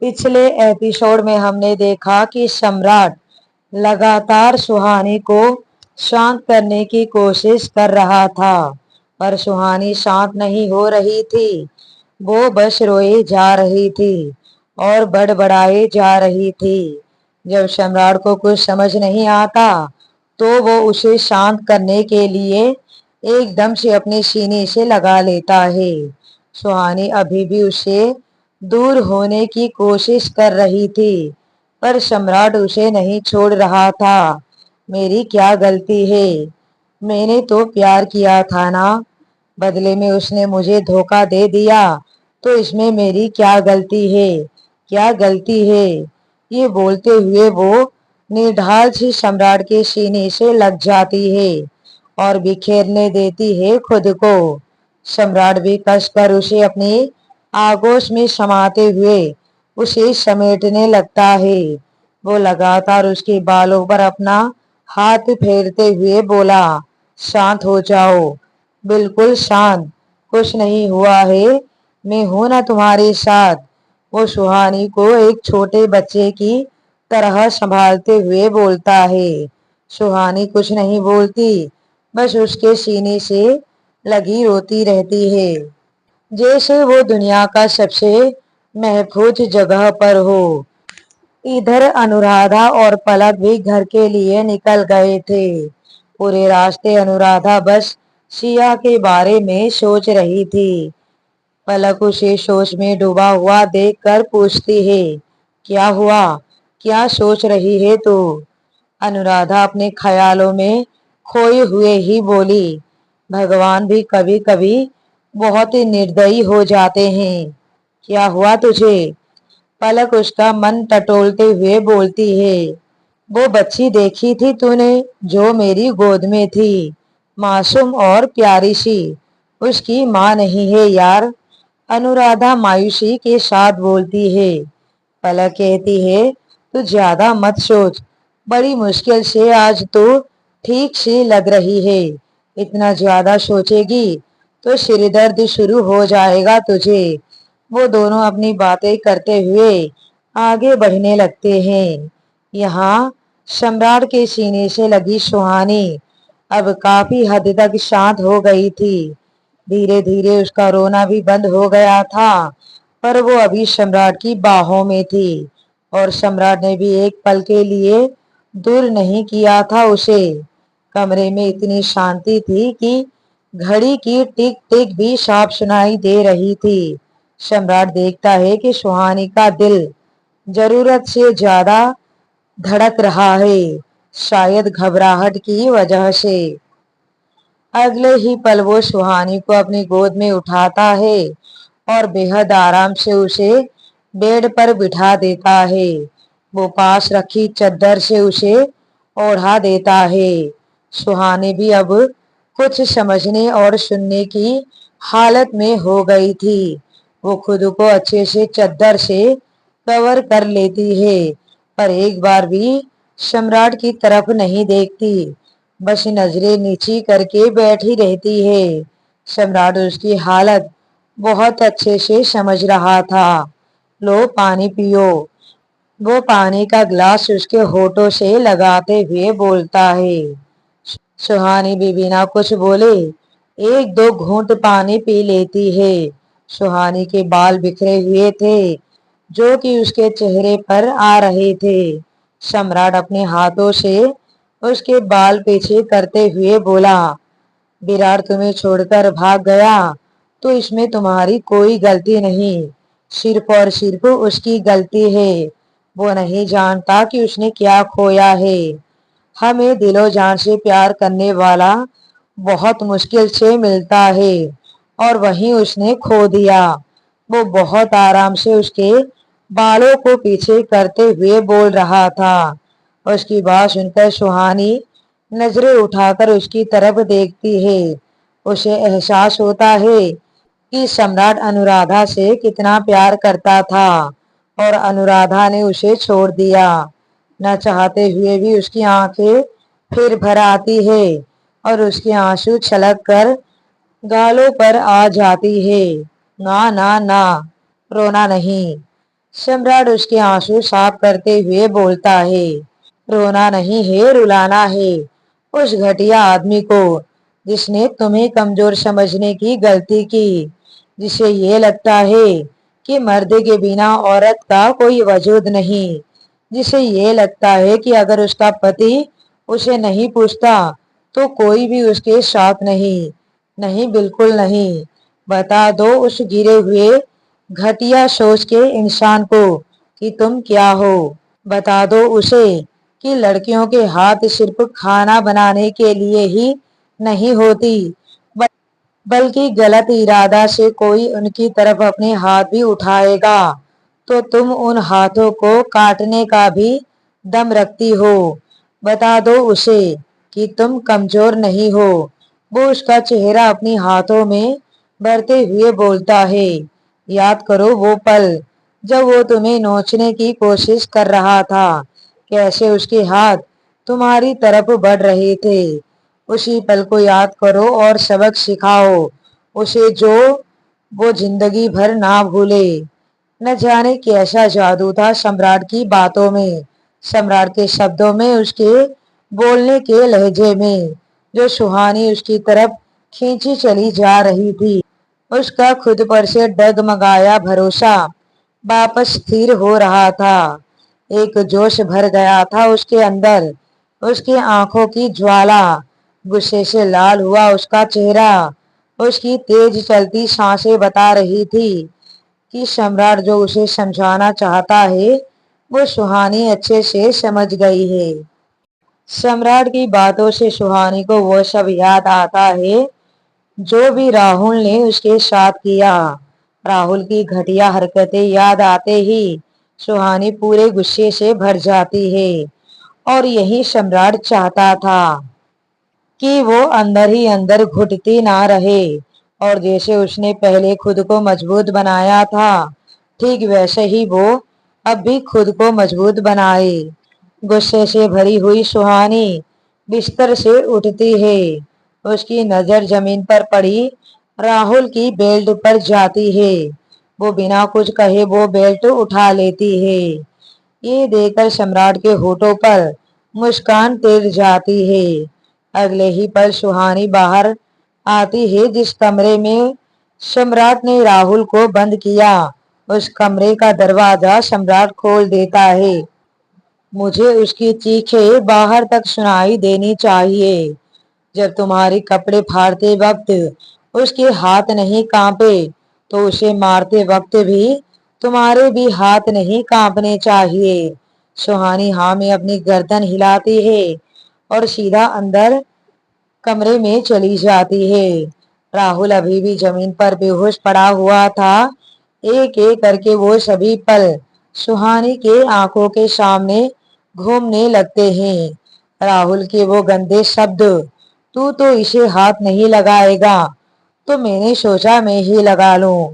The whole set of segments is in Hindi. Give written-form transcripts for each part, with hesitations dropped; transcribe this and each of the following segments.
पिछले एपिसोड में हमने देखा कि सम्राट लगातार सुहानी को शांत करने की कोशिश कर रहा था, पर सुहानी शांत नहीं हो रही थी। वो बस रोई जा रही थी और बड़बड़ाई जा रही थी। जब सम्राट को कुछ समझ नहीं आता तो वो उसे शांत करने के लिए एकदम से अपने सीने से लगा लेता है। सुहानी अभी भी उससे दूर होने की कोशिश कर रही थी, पर सम्राट उसे नहीं छोड़ रहा था। मेरी क्या गलती है? मैंने तो प्यार किया था ना। बदले में उसने मुझे धोखा दे दिया, तो इसमें मेरी क्या गलती है? क्या गलती है? ये बोलते हुए वो निर्ढाल सी सम्राट के सीने से लग जाती है और बिखेरने देती है खुद को। सम्राट भी कसकर उसे अपनी आगोश में समाते हुए उसे समेटने लगता है। वो लगातार उसके बालों पर अपना हाथ फेरते हुए बोला, शांत हो जाओ, बिल्कुल शांत। कुछ नहीं हुआ है, मैं हूं ना तुम्हारे साथ। वो सुहानी को एक छोटे बच्चे की तरह संभालते हुए बोलता है। सुहानी कुछ नहीं बोलती, बस उसके सीने से लगी रोती रहती है, जैसे वो दुनिया का सबसे महफूज जगह पर हो। इधर अनुराधा और पलक भी घर के लिए निकल गए थे। पूरे रास्ते अनुराधा बस सिया के बारे में सोच रही थी। पलक उसे सोच में डूबा हुआ देखकर पूछती है, क्या हुआ? क्या सोच रही है तू? अनुराधा अपने ख्यालों में खोए हुए ही बोली, भगवान भी कभी कभी बहुत ही निर्दयी हो जाते हैं। क्या हुआ तुझे? पलक उसका मन टटोलते हुए बोलती है, वो बच्ची देखी थी तूने जो मेरी गोद में थी, मासूम और प्यारी सी, उसकी माँ नहीं है यार। अनुराधा मायूसी के साथ बोलती है। पलक कहती है, तू ज्यादा मत सोच, बड़ी मुश्किल से आज तो ठीक से लग रही है। इतना ज्यादा सोचेगी तो सिर दर्द शुरू हो जाएगा तुझे। वो दोनों अपनी बातें करते हुए आगे बढ़ने लगते हैं। यहाँ सम्राट के सीने से लगी सुहानी अब काफी हद तक शांत हो गई थी। धीरे धीरे उसका रोना भी बंद हो गया था, पर वो अभी सम्राट की बाहों में थी और सम्राट ने भी एक पल के लिए दूर नहीं किया था उसे। कमरे में इतनी शांति थी कि घड़ी की टिक टिक भी साफ सुनाई दे रही थी। सम्राट देखता है कि सुहानी का दिल जरूरत से ज्यादा धड़क रहा है, शायद घबराहट की वजह से। अगले ही पल वो सुहानी को अपनी गोद में उठाता है और बेहद आराम से उसे बेड पर बिठा देता है। वो पास रखी चद्दर से उसे ओढ़ा देता है। सुहानी भी अब कुछ समझने और सुनने की हालत में हो गई थी। वो खुद को अच्छे से चद्दर से कवर कर लेती है, पर एक बार भी सम्राट की तरफ नहीं देखती, बस नजरें नीची करके बैठी रहती है। सम्राट उसकी हालत बहुत अच्छे से समझ रहा था। लो पानी पियो। वो पानी का ग्लास उसके होठों से लगाते हुए बोलता है। सुहानी भी बिना कुछ बोले एक दो घूंट पानी पी लेती है। सुहानी के बाल बिखरे हुए थे जो कि उसके चेहरे पर आ रहे थे। सम्राट अपने हाथों से उसके बाल पीछे करते हुए बोला, विराट तुम्हें छोड़कर भाग गया तो इसमें तुम्हारी कोई गलती नहीं, सिर्फ और सिर्फ उसकी गलती है। वो नहीं जानता कि उसने क्या खोया है। हमें दिलो जान से प्यार करने वाला बहुत मुश्किल से मिलता है और वहीं उसने खो दिया। वो बहुत आराम से उसके बालों को पीछे करते हुए बोल रहा था। उसकी बात सुनकर सुहानी नजरें उठाकर उसकी तरफ देखती है। उसे एहसास होता है कि सम्राट अनुराधा से कितना प्यार करता था और अनुराधा ने उसे छोड़ दिया। न चाहते हुए भी उसकी आंखें फिर भर आती है और उसके आंसू छलक कर गालों पर आ जाती है। ना ना ना, रोना नहीं। सम्राट उसके आंसू साफ करते हुए बोलता है, रोना नहीं है, रुलाना है। उस घटिया आदमी को जिसने तुम्हें कमजोर समझने की गलती की, जिसे ये लगता है कि मर्द के बिना औरत का कोई वजूद नहीं, जिसे ये लगता है कि अगर उसका पति उसे नहीं पूछता तो कोई भी उसके साथ नहीं। नहीं, बिल्कुल नहीं। बता दो उस गिरे हुए घटिया सोच के इंसान को कि तुम क्या हो। बता दो उसे कि लड़कियों के हाथ सिर्फ खाना बनाने के लिए ही नहीं होती, बल्कि गलत इरादा से कोई उनकी तरफ अपने हाथ भी उठाएगा तो तुम उन हाथों को काटने का भी दम रखती हो। बता दो उसे कि तुम कमजोर नहीं हो। वो उसका चेहरा अपनी हाथों में भरते हुए बोलता है, याद करो वो पल जब वो तुम्हें नोचने की कोशिश कर रहा था, कैसे उसके हाथ तुम्हारी तरफ बढ़ रहे थे। उसी पल को याद करो और सबक सिखाओ उसे जो वो जिंदगी भर ना भूले। न जाने कैसा जादू था सम्राट की बातों में, सम्राट के शब्दों में, उसके बोलने के लहजे में, जो सुहानी उसकी तरफ खींची चली जा रही थी। उसका खुद पर से डगमगाया भरोसा वापस स्थिर हो रहा था। एक जोश भर गया था उसके अंदर। उसकी आंखों की ज्वाला गुस्से से लाल हुआ, उसका चेहरा, उसकी तेज चलती सांसें बता रही थी कि सम्राट जो उसे समझाना चाहता है वो सुहानी अच्छे से समझ गई है। सम्राट की बातों से सुहानी को वो सब याद आता है जो भी राहुल ने उसके साथ किया। राहुल की घटिया हरकतें याद आते ही सुहानी पूरे गुस्से से भर जाती है। और यही सम्राट चाहता था कि वो अंदर ही अंदर घुटती ना रहे, और जैसे उसने पहले खुद को मजबूत बनाया था, ठीक वैसे ही वो अब भी खुद को मजबूत बनाए। गुस्से से भरी हुई सुहानी बिस्तर से उठती है। उसकी नजर जमीन पर पड़ी राहुल की बेल्ट पर जाती है। वो बिना कुछ कहे वो बेल्ट उठा लेती है। ये देखकर सम्राट के होठों पर मुस्कान तेज जाती है। अगले ही पल सुहानी बाहर आती है। जिस कमरे में सम्राट ने राहुल को बंद किया, उस कमरे का दरवाजा सम्राट खोल देता है। मुझे उसकी चीखें बाहर तक सुनाई देनी चाहिए। जब तुम्हारे कपड़े फाड़ते वक्त उसके हाथ नहीं कांपे, तो उसे मारते वक्त भी तुम्हारे भी हाथ नहीं कांपने चाहिए। सुहानी हाँ में अपनी गर्दन हिलाती है और सीधा अंदर कमरे में चली जाती है। राहुल अभी भी जमीन पर बेहोश पड़ा हुआ था। एक एक करके वो सभी पल सुहानी के आंखों के सामने घूमने लगते हैं। राहुल के वो गंदे शब्द, तू तो इसे हाथ नहीं लगाएगा, तो मैंने सोचा मैं ही लगा लूं।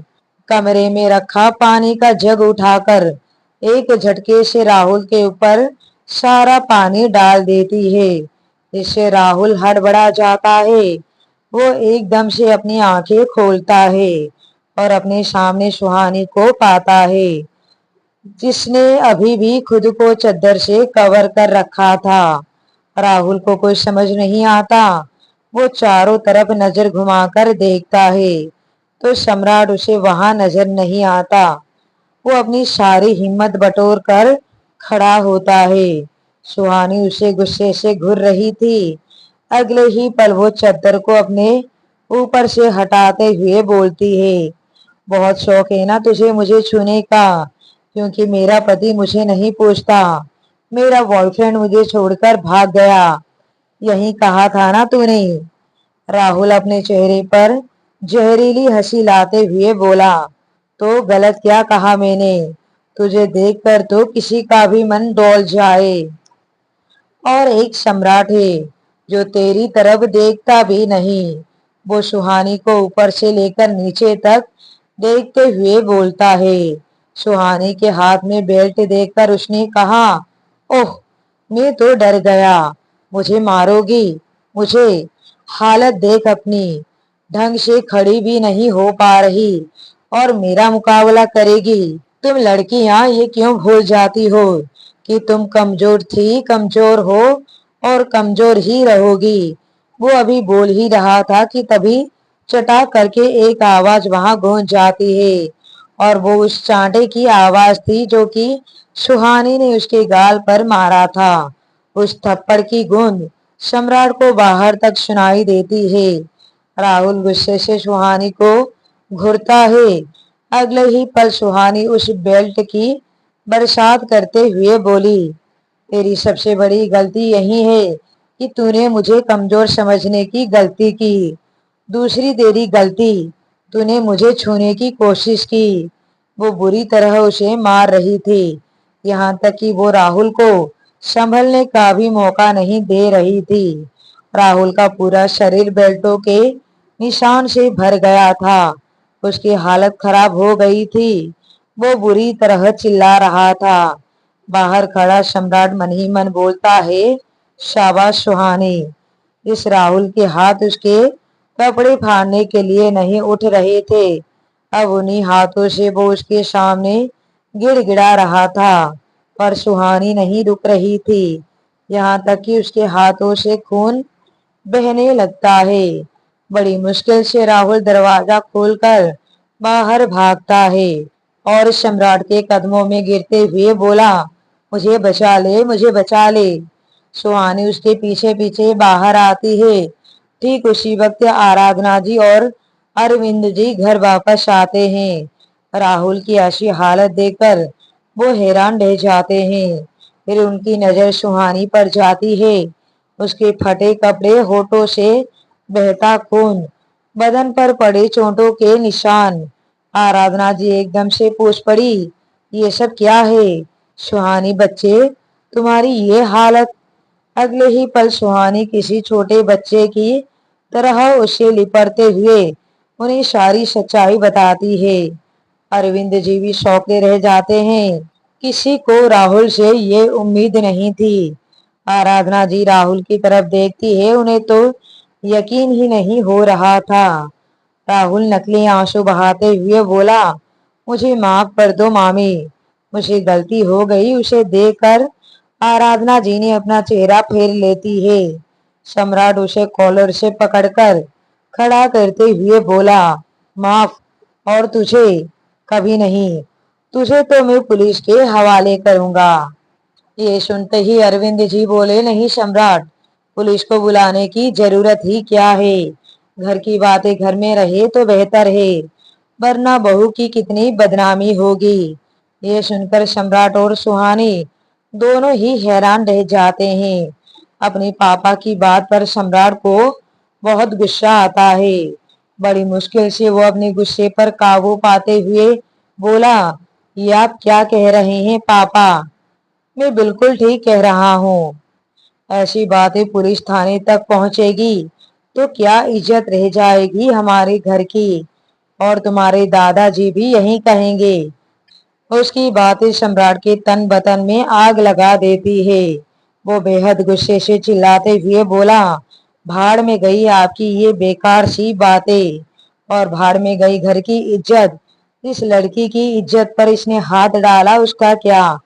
कमरे में रखा पानी का जग उठाकर एक झटके से राहुल के ऊपर सारा पानी डाल देती है, जिससे राहुल हड़बड़ा जाता है। वो एकदम से अपनी आंखें खोलता है और अपने सामने सुहानी को पाता है, जिसने अभी भी खुद को चद्दर से कवर कर रखा था। राहुल को कुछ समझ नहीं आता। वो चारों तरफ नजर घुमाकर देखता है तो सम्राट उसे वहां नजर नहीं आता। वो अपनी सारी हिम्मत बटोर कर खड़ा होता है। सुहानी उसे गुस्से से घूर रही थी। अगले ही पल वो चद्दर को अपने ऊपर से हटाते हुए बोलती है, बहुत शौक है ना तुझे मुझे छूने का, क्योंकि मेरा पति मुझे नहीं पूछता। मेरा बॉयफ्रेंड मुझे छोड़कर भाग गया, यही कहा था ना तूने। राहुल अपने चेहरे पर जहरीली हंसी लाते हुए बोला, तो गलत क्या कहा मैंने? तुझे देखकर तो किसी का भी मन डोल जाए। और एक सम्राट है जो तेरी तरफ देखता भी नहीं। वो सुहानी को ऊपर से लेकर नीचे तक देखते हुए बोलता है। सुहानी के हाथ में बेल्ट देखकर उसने कहा, ओह, मैं तो डर गया। मुझे मारोगी? मुझे हालत देख अपनी, ढंग से खड़ी भी नहीं हो पा रही और मेरा मुकाबला करेगी। तुम लड़कियां ये क्यों भूल जाती हो कि तुम कमजोर थी, कमजोर हो और कमजोर ही रहोगी। वो अभी बोल ही रहा था कि तभी चटा करके एक आवाज वहां गूंज जाती है और वो उस चांटे की आवाज थी जो कि सुहानी ने उसके गाल पर मारा था। उस थप्पड़ की गूंज सम्राट को बाहर तक सुनाई देती है। राहुल गुस्से से सुहानी को घूरता है। अगले ही पल सुहानी उस बेल्ट की बरसात करते हुए बोली, तेरी सबसे बड़ी गलती यही है कि तूने मुझे कमजोर समझने की गलती की। दूसरी तेरी गलती, तूने मुझे छूने की कोशिश की। वो बुरी तरह उसे मार रही थी, यहाँ तक कि वो राहुल को संभलने का भी मौका नहीं दे रही थी। राहुल का पूरा शरीर बेल्टों के निशान से भर गया था। उसकी हालत खराब हो गई थी। वो बुरी तरह चिल्ला रहा था। बाहर खड़ा सम्राट मन ही मन बोलता है, शाबाश सुहानी। इस राहुल के हाथ उसके कपड़े फाड़ने के लिए नहीं उठ रहे थे। अब उन्हीं हाथों से वो उसके सामने गिड़गिड़ा रहा था। पर सुहानी नहीं रुक रही थी, यहाँ तक कि उसके हाथों से खून बहने लगता है। बड़ी मुश्किल से राहुल दरवाजा खोलकर बाहर भागता है और सम्राट के कदमों में गिरते हुए बोला, मुझे बचा ले, मुझे बचा ले। सुहानी उसके पीछे पीछे बाहर आती है। ठीक उसी वक्त आराधना जी और अरविंद जी घर वापस आते हैं। राहुल की ऐसी हालत देखकर वो हैरान रह जाते हैं। फिर उनकी नजर सुहानी पर जाती है। उसके फटे कपड़े, होठों से बहता खून, बदन पर पड़े चोटों के निशान। आराधना जी एकदम से पूछ पड़ी, ये सब क्या है? सुहानी बच्चे, तुम्हारी ये हालत। अगले ही पल सुहानी किसी छोटे बच्चे की तरह उसे लिपटते हुए उन्हें सारी सच्चाई बताती है। अरविंद जी भी शौके रह जाते हैं। किसी को राहुल से ये उम्मीद नहीं थी। आराधना जी राहुल की तरफ देखती है, उन्हें तो यकीन ही नहीं हो रहा था। राहुल नकली आंसू बहाते हुए बोला, मुझे माफ कर दो मामी, मुझे गलती हो गई। उसे देखकर आराधना जी ने अपना चेहरा फेर लेती है। सम्राट उसे कॉलर से पकड़कर खड़ा करते हुए बोला, माफ? और तुझे? कभी नहीं। तुझे तो मैं पुलिस के हवाले करूंगा। ये सुनते ही अरविंद जी बोले, नहीं सम्राट, पुलिस को बुलाने की जरूरत ही क्या है। घर की बातें घर में रहे तो बेहतर है, वरना बहू की कितनी बदनामी होगी। ये सुनकर सम्राट और सुहानी दोनों ही हैरान रह जाते हैं। अपने पापा की बात पर सम्राट को बहुत गुस्सा आता है। बड़ी मुश्किल से वो अपने गुस्से पर काबू पाते हुए बोला, ये आप क्या कह रहे हैं पापा? मैं बिल्कुल ठीक कह रहा हूँ। ऐसी बातें पुलिस थाने तक पहुंचेगी तो क्या इज्जत रह जाएगी हमारे घर की। और तुम्हारे दादाजी भी यही कहेंगे। उसकी बातें सम्राट के तन बतन में आग लगा देती है। वो बेहद गुस्से से चिल्लाते हुए बोला, भाड़ में गई आपकी ये बेकार सी बातें और भाड़ में गई घर की इज्जत। इस लड़की की इज्जत पर इसने हाथ डाला, उसका क्या?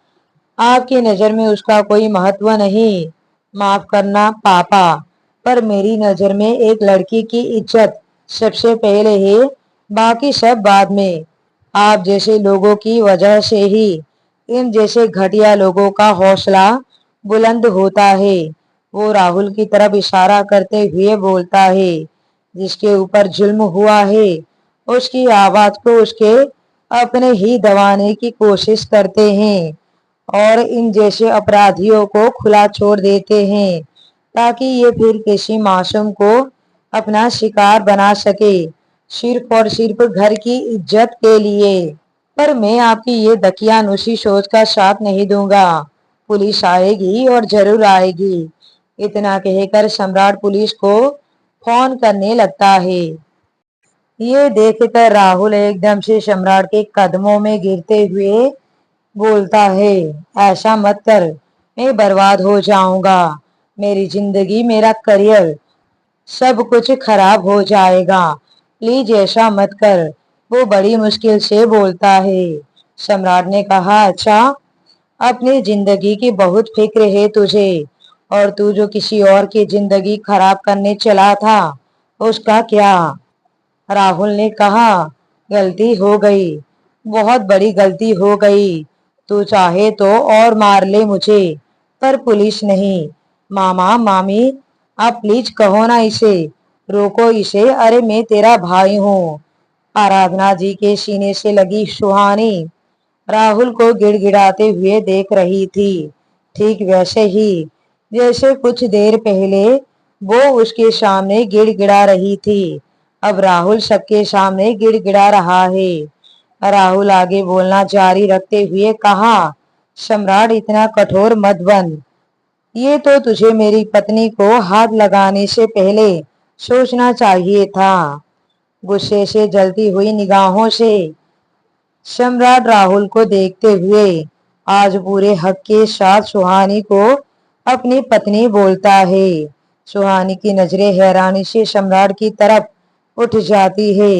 आपकी नजर में उसका कोई महत्व नहीं। माफ करना पापा, पर मेरी नजर में एक लड़की की इज्जत सबसे पहले है, बाकी सब बाद में। आप जैसे लोगों की वजह से ही इन जैसे घटिया लोगों का हौसला बुलंद होता है। वो राहुल की तरफ इशारा करते हुए बोलता है, जिसके ऊपर जुल्म हुआ है उसकी आवाज को उसके अपने ही दबाने की कोशिश करते हैं और इन जैसे अपराधियों को खुला छोड़ देते हैं ताकि ये फिर किसी मासूम को अपना शिकार बना सके, सिर्फ और सिर्फ घर की इज्जत के लिए। पर मैं आपकी ये दकियानुसी सोच का साथ नहीं दूंगा। पुलिस आएगी और जरूर आएगी। इतना कहकर सम्राट पुलिस को फोन करने लगता है। ये देखकर राहुल एकदम से सम्राट के कदमों में गिरते हुए बोलता है, ऐसा मत कर, मैं बर्बाद हो जाऊंगा। मेरी जिंदगी, मेरा करियर, सब कुछ खराब हो जाएगा। प्लीज ऐसा मत कर। वो बड़ी मुश्किल से बोलता है। सम्राट ने कहा, अच्छा, अपनी जिंदगी की बहुत फिक्र है तुझे, और तू जो किसी और की जिंदगी खराब करने चला था, उसका क्या? राहुल ने कहा, गलती हो गई, बहुत बड़ी गलती हो गई। तू चाहे तो और मार ले मुझे, पर पुलिस नहीं। मामा मामी, आप प्लीज कहो ना इसे, रोको इसे, अरे मैं तेरा भाई हूँ। आराधना जी के सीने से लगी सुहानी राहुल को गिड़गिड़ाते हुए देख रही थी, ठीक वैसे ही जैसे कुछ देर पहले वो उसके सामने गिड़गिड़ा रही थी। अब राहुल सबके सामने गिड़गिड़ा रहा है। राहुल आगे बोलना जारी रखते हुए कहा, सम्राट इतना कठोर मत बन, ये तो तुझे मेरी पत्नी को हाथ लगाने से पहले सोचना चाहिए था। गुस्से से जलती हुई निगाहों से सम्राट राहुल को देखते हुए आज पूरे हक के साथ सुहानी को अपनी पत्नी बोलता है। सुहानी की नजरें हैरानी से सम्राट की तरफ उठ जाती है।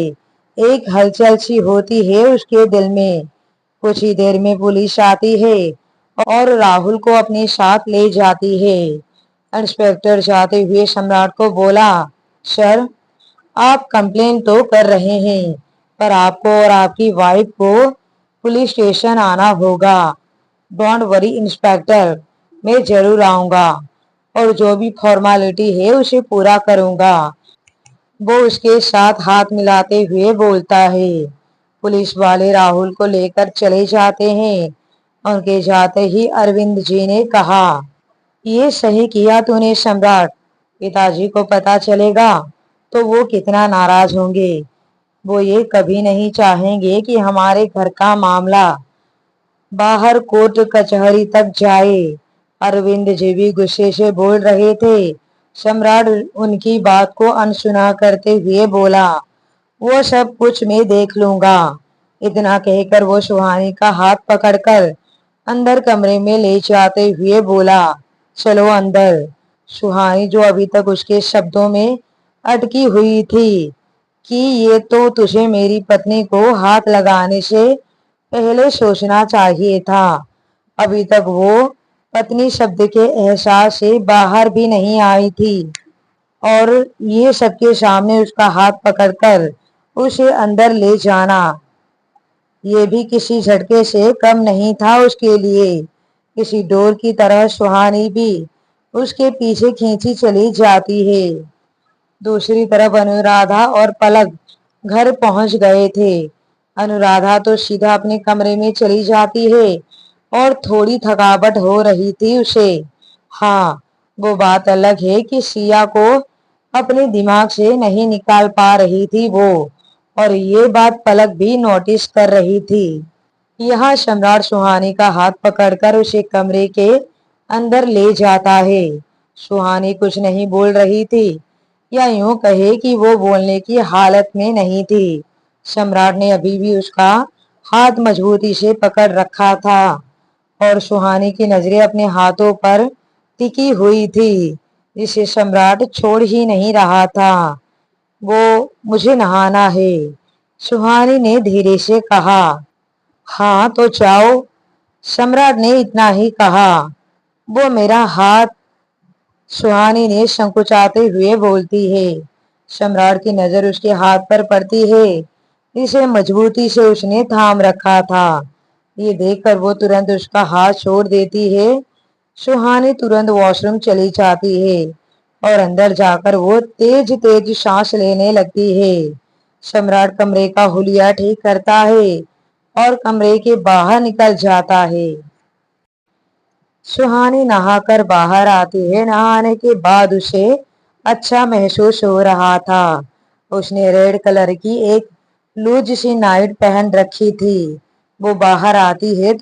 एक हलचल सी होती है उसके दिल में। कुछ ही देर में पुलिस आती है और राहुल को अपने साथ ले जाती है। इंस्पेक्टर जाते हुए सम्राट को बोला, सर, आप कंप्लेन तो कर रहे हैं, पर आपको और आपकी वाइफ को पुलिस स्टेशन आना होगा। डोंट वरी इंस्पेक्टर, मैं जरूर आऊंगा और जो भी फॉर्मेलिटी है उसे पूरा करूंगा। वो उसके साथ हाथ मिलाते हुए बोलता है। पुलिस वाले राहुल को लेकर चले जाते हैं। उनके जाते ही अरविंद जी ने कहा, ये सही किया तूने सम्राट, पिताजी को पता चलेगा तो वो कितना नाराज होंगे। वो ये कभी नहीं चाहेंगे कि हमारे घर का मामला बाहर कोर्ट कचहरी तक जाए। अरविंद जी भी गुस्से से बोल रहे थे। सम्राट उनकी बात को अनसुना करते हुए बोला, वो सब कुछ मैं देख लूंगा। इतना कहकर वो सुहानी का हाथ पकड़कर अंदर कमरे में ले जाते हुए बोला, चलो अंदर। सुहानी, जो अभी तक उसके शब्दों में अटकी हुई थी कि ये तो तुझे मेरी पत्नी को हाथ लगाने से पहले सोचना चाहिए था, अभी तक वो पत्नी शब्द के एहसास से बाहर भी नहीं आई थी, और ये सबके सामने उसका हाथ पकड़कर उसे अंदर ले जाना, ये भी किसी झटके से कम नहीं था उसके लिए। किसी डोर की तरह सुहानी भी उसके पीछे खींची चली जाती है। दूसरी तरफ अनुराधा और पलक घर पहुंच गए थे। अनुराधा तो सीधा अपने कमरे में चली जाती है और थोड़ी थकावट हो रही थी उसे। हाँ, वो बात अलग है कि सिया को अपने दिमाग से नहीं निकाल पा रही थी वो, और ये बात पलक भी नोटिस कर रही थी। यहाँ सम्राट सुहानी का हाथ पकड़कर उसे कमरे के अंदर ले जाता है। सुहानी कुछ नहीं बोल रही थी, या यूं कहे कि वो बोलने की हालत में नहीं थी। सम्राट ने अभी भी उसका हाथ मजबूती से पकड़ रखा था और सुहानी की नजरें अपने हाथों पर टिकी हुई थी, जिसे सम्राट छोड़ ही नहीं रहा था। वो, मुझे नहाना है, सुहानी ने धीरे से कहा। हाँ तो जाओ, सम्राट ने इतना ही कहा। वो मेरा हाथ, सुहानी ने संकुचाते हुए बोलती है। सम्राट की नजर उसके हाथ पर पड़ती है, इसे मजबूती से उसने थाम रखा था। ये देखकर वो तुरंत उसका हाथ छोड़ देती है। सुहानी तुरंत वॉशरूम चली जाती है और अंदर जाकर वो तेज तेज सांस लेने लगती है। सम्राट कमरे का हुलिया ठीक करता है और कमरे के बाहर निकल जाता है। सुहानी नहाकर बाहर आती है। नहाने के बाद उसे अच्छा महसूस हो रहा था। उसने रेड कलर की एक लूज सी नाइट पहन रखी थी। वो बाहर आती है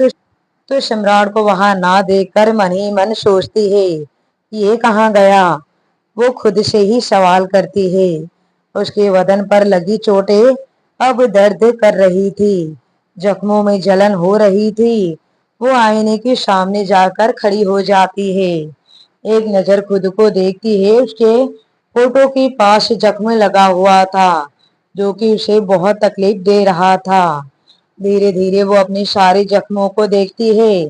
तो सम्राट को वहां ना देखकर मन ही मन सोचती है, ये कहाँ गया। वो खुद से ही सवाल करती है। उसके बदन पर लगी चोटें अब दर्द कर रही थी, जख्मों में जलन हो रही थी। वो आईने के सामने जाकर खड़ी हो जाती है। एक नजर खुद को देखती है। उसके फोटो के पास जख्म लगा हुआ था, जो कि उसे बहुत तकलीफ दे रहा था। धीरे धीरे वो अपनी सारे जख्मों को देखती है।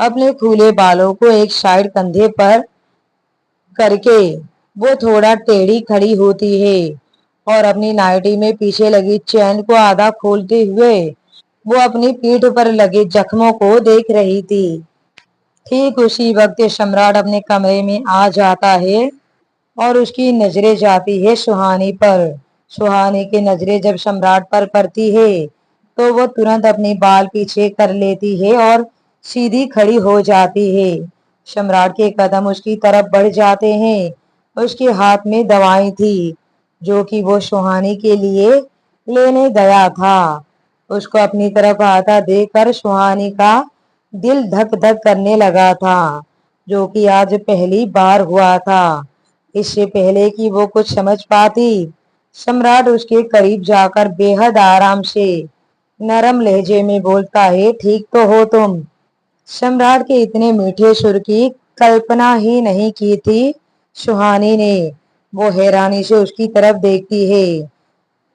अपने खुले बालों को एक साइड कंधे पर करके वो थोड़ा टेढ़ी खड़ी होती है और अपनी नाइटी में पीछे लगी चैन को आधा खोलते हुए वो अपनी पीठ पर लगे जख्मों को देख रही थी। ठीक उसी वक्त सम्राट अपने कमरे में आ जाता है और उसकी नजरें जाती है सुहानी पर। सुहानी की नजरें जब सम्राट पर पड़ती है तो वो तुरंत अपनी बाल पीछे कर लेती है और सीधी खड़ी हो जाती है। सम्राट के कदम उसकी तरफ बढ़ जाते हैं। उसके हाथ में दवाई थी जो कि वो सुहानी के लिए लेने गया था। उसको अपनी तरफ आता देखकर सुहानी का दिल धक धक करने लगा था, जो कि आज पहली बार हुआ था। इससे पहले कि वो कुछ समझ पाती, सम्राट उसके करीब जाकर बेहद आराम से नरम लहजे में बोलता है, ठीक तो हो तुम? सम्राट के इतने मीठे सुर की कल्पना ही नहीं की थी सुहानी ने। वो हैरानी से उसकी तरफ देखती है।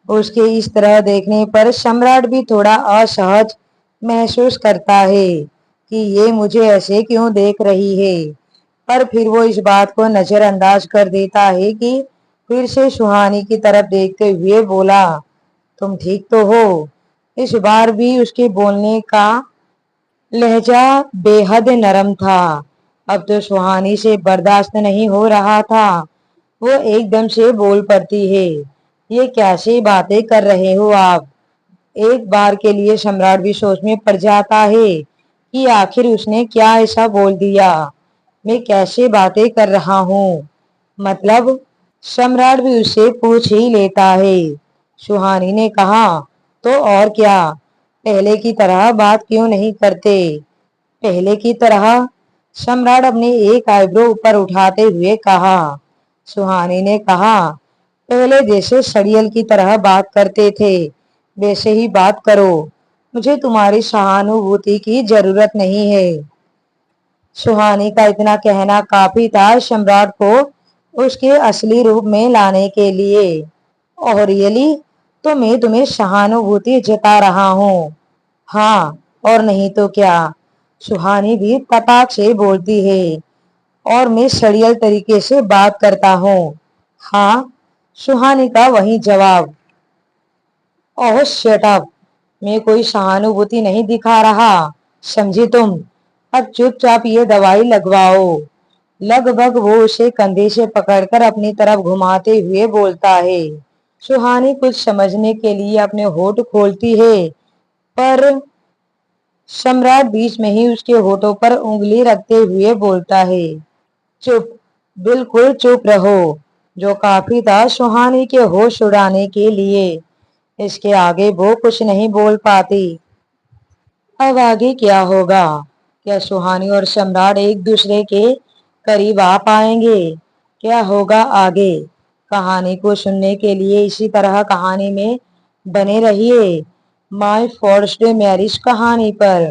उसके इस तरह देखने पर सम्राट भी थोड़ा असहज महसूस करता है कि ये मुझे ऐसे क्यों देख रही है, पर फिर वो इस बात को नजरअंदाज कर देता है कि फिर से सुहानी की तरफ देखते हुए बोला, तुम ठीक तो हो? इस बार भी उसके बोलने का लहजा बेहद नरम था। अब तो सुहानी से बर्दाश्त नहीं हो रहा था। वो एकदम से बोल पड़ती है, ये कैसी बातें कर रहे हो आप? एक बार के लिए सम्राट भी सोच में पड़ जाता है कि आखिर उसने क्या ऐसा बोल दिया। मैं कैसे बातें कर रहा हूँ, मतलब? सम्राट भी उससे पूछ ही लेता है। सुहानी ने कहा, तो और क्या, पहले की तरह बात क्यों नहीं करते? पहले की तरह? सम्राट अपने एक आईब्रो ऊपर उठाते हुए कहा। सुहानी ने कहा, पहले जैसे सड़ियल की तरह बात करते थे वैसे ही बात करो। मुझे तुम्हारी सहानुभूति की जरूरत नहीं है। सुहानी का इतना कहना काफी था सम्राट को उसके असली रूप में लाने के लिए। और रियली, तो मैं तुम्हें सहानुभूति जता रहा हूँ। हाँ, और नहीं तो क्या? सुहानी भी कटाक्ष से बोलती है। और मैं सड़ियल तरीके से बात करता हूँ? हाँ, सुहानी का वही जवाब। ओह शट अप, मैं कोई सहानुभूति नहीं दिखा रहा, समझी तुम? अब चुपचाप ये दवाई लगवाओ। लगभग वो उसे कंधे से पकड़कर अपनी तरफ घुमाते हुए बोलता है। सुहानी कुछ समझने के लिए अपने होठ खोलती है, पर सम्राट बीच में ही उसके होठों पर उंगली रखते हुए बोलता है, चुप, बिल्कुल चुप रहो। जो काफी था सुहानी के होश उड़ाने के लिए। इसके आगे वो कुछ नहीं बोल पाती। अब आगे क्या होगा? क्या सुहानी और सम्राट एक दूसरे के करीब आ पाएंगे? क्या होगा आगे? कहानी को सुनने के लिए इसी तरह कहानी में बने रहिए माय फर्स्ट मैरिज कहानी पर।